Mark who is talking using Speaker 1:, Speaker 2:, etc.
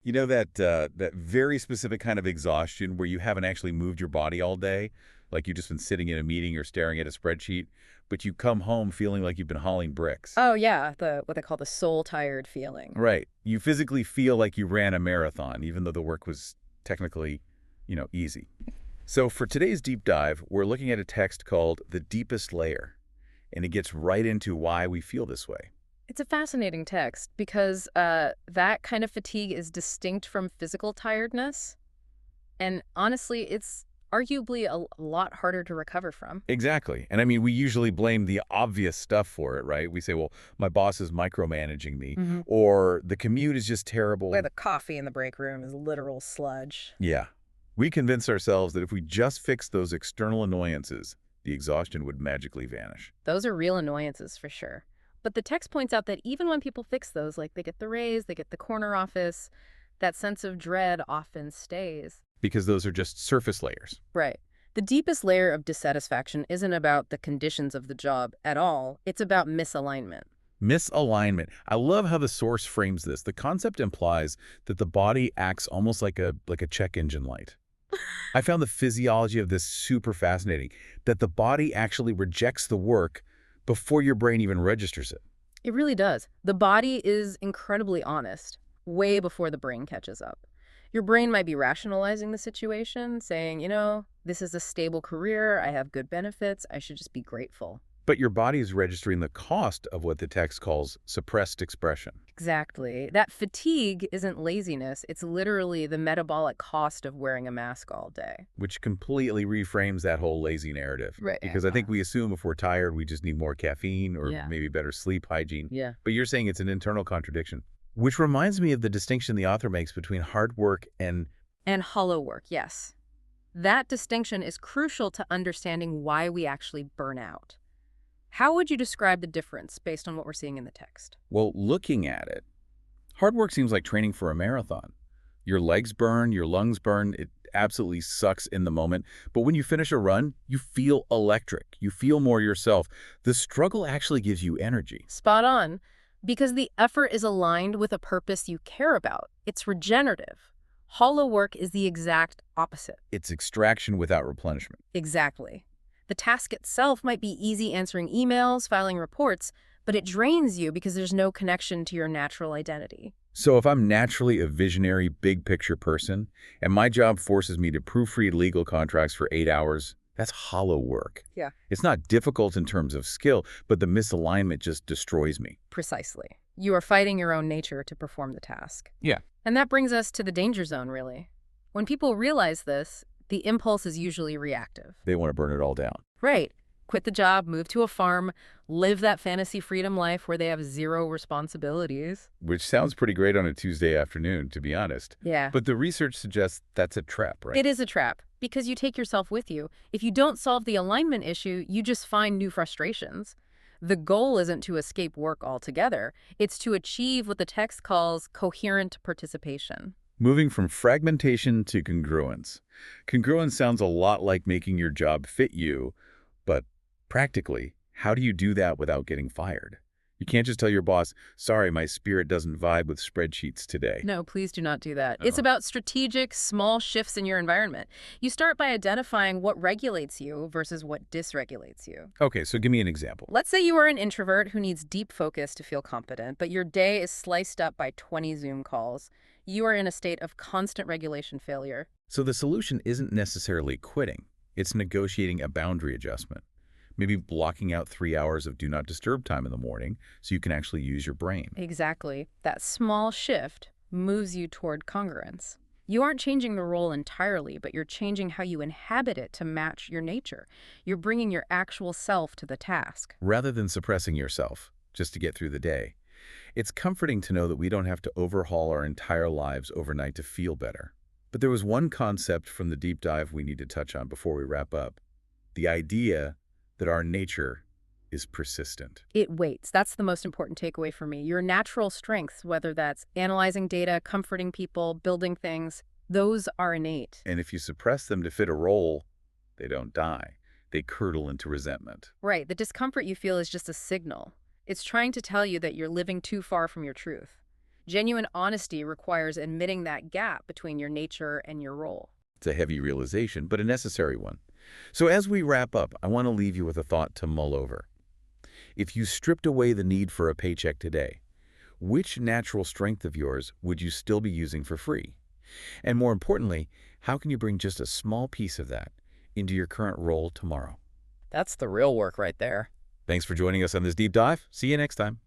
Speaker 1: You know that very specific kind of exhaustion where you haven't actually moved your body all day, like you've just been sitting in a meeting or staring at a spreadsheet, but you come home feeling like you've been hauling bricks.
Speaker 2: Oh, yeah, the what they call the soul-tired feeling.
Speaker 1: Right. You physically feel like you ran a marathon, even though the work was technically, easy. So for today's deep dive, we're looking at a text called The Deepest Layer, and it gets right into why we feel this way.
Speaker 2: It's a fascinating text because that kind of fatigue is distinct from physical tiredness. And honestly, it's arguably a lot harder to recover from.
Speaker 1: Exactly. And I mean, we usually blame the obvious stuff for it, right? We say, well, my boss is micromanaging me, or the commute is just
Speaker 2: Where
Speaker 1: terrible.
Speaker 2: the coffee in the break room is literal sludge.
Speaker 1: Yeah. We convince ourselves that if we just fix those external annoyances, the exhaustion would magically vanish.
Speaker 2: Those are real annoyances for sure. But the text points out that even when people fix those, like they get the raise, they get the corner office, that sense of dread often stays.
Speaker 1: Because those are just surface layers.
Speaker 2: Right. The deepest layer of dissatisfaction isn't about the conditions of the job at all. It's about misalignment.
Speaker 1: Misalignment. I love how the source frames this. The concept implies that the body acts almost like a check engine light. I found the physiology of this super fascinating, that the body actually rejects the work before your brain even registers it.
Speaker 2: It really does. The body is incredibly honest, way before the brain catches up. Your brain might be rationalizing the situation, saying, this is a stable career, I have good benefits, I should just be grateful.
Speaker 1: But your body is registering the cost of what the text calls suppressed expression,
Speaker 2: Exactly. That fatigue isn't laziness, it's literally the metabolic cost of wearing a mask all day.
Speaker 1: which completely reframes that whole lazy narrative.
Speaker 2: Right.
Speaker 1: Because I think we assume if we're tired, we just need more caffeine or
Speaker 2: Yeah.
Speaker 1: maybe better sleep hygiene.
Speaker 2: Yeah.
Speaker 1: But you're saying it's an internal contradiction, which reminds me of the distinction the author makes between hard work and
Speaker 2: And hollow work, yes. That distinction is crucial to understanding why we actually burn out. How would you describe the difference based on what we're seeing in the text?
Speaker 1: well, looking at it, hard work seems like training for a marathon. Your legs burn, your lungs burn, it absolutely sucks in the moment. But when you finish a run, you feel electric. You feel more yourself. The struggle actually gives you energy.
Speaker 2: Spot on, because the effort is aligned with a purpose you care about. It's regenerative. Hollow work is the exact opposite.
Speaker 1: It's extraction without replenishment.
Speaker 2: Exactly. The task itself might be easy answering emails, filing reports, but it drains you because there's no connection to your natural identity.
Speaker 1: So if I'm naturally a visionary, big picture person, and my job forces me to proofread legal contracts for 8 hours, that's hollow work.
Speaker 2: Yeah.
Speaker 1: It's not difficult in terms of skill, but the misalignment just destroys me.
Speaker 2: Precisely. You are fighting your own nature to perform the task.
Speaker 1: Yeah.
Speaker 2: And that brings us to the danger zone, really. When people realize this, the impulse is usually reactive.
Speaker 1: They want to burn it all down.
Speaker 2: Right. Quit the job, move to a farm, live that fantasy freedom life where they have zero responsibilities.
Speaker 1: Which sounds pretty great on a Tuesday afternoon, to be honest.
Speaker 2: Yeah.
Speaker 1: But the research suggests that's a trap, right?
Speaker 2: It is a trap because you take yourself with you. If you don't solve the alignment issue, you just find new frustrations. The goal isn't to escape work altogether. It's to achieve what the text calls coherent participation.
Speaker 1: Moving from fragmentation to congruence. Congruence sounds a lot like making your job fit you, but practically, how do you do that without getting fired? You can't just tell your boss, sorry, my spirit doesn't vibe with spreadsheets today.
Speaker 2: No, please do not do that. It's
Speaker 1: Uh-huh.
Speaker 2: about strategic, small shifts in your environment. You start by identifying what regulates you versus what dysregulates you.
Speaker 1: Okay, so give me an example.
Speaker 2: Let's say you are an introvert who needs deep focus to feel competent, but your day is sliced up by 20 Zoom calls. You are in a state of constant regulation failure.
Speaker 1: So the solution isn't necessarily quitting. It's negotiating a boundary adjustment. Maybe blocking out 3 hours of do not disturb time in the morning so you can actually use your brain.
Speaker 2: Exactly. That small shift moves you toward congruence. You aren't changing the role entirely, but you're changing how you inhabit it to match your nature. You're bringing your actual self to the task.
Speaker 1: Rather than suppressing yourself just to get through the day. It's comforting to know that we don't have to overhaul our entire lives overnight to feel better. But there was one concept from the deep dive we need to touch on before we wrap up. The idea that our nature is persistent.
Speaker 2: It waits. That's the most important takeaway for me. Your natural strengths, whether that's analyzing data, comforting people, building things, those are innate.
Speaker 1: And if you suppress them to fit a role, they don't die. They curdle into resentment.
Speaker 2: Right. The discomfort you feel is just a signal. It's trying to tell you that you're living too far from your truth. Genuine honesty requires admitting that gap between your nature and your role.
Speaker 1: It's a heavy realization, but a necessary one. So as we wrap up, I want to leave you with a thought to mull over. If you stripped away the need for a paycheck today, which natural strength of yours would you still be using for free? And more importantly, how can you bring just a small piece of that into your current role tomorrow?
Speaker 2: That's the real work right there.
Speaker 1: Thanks for joining us on this deep dive. See you next time.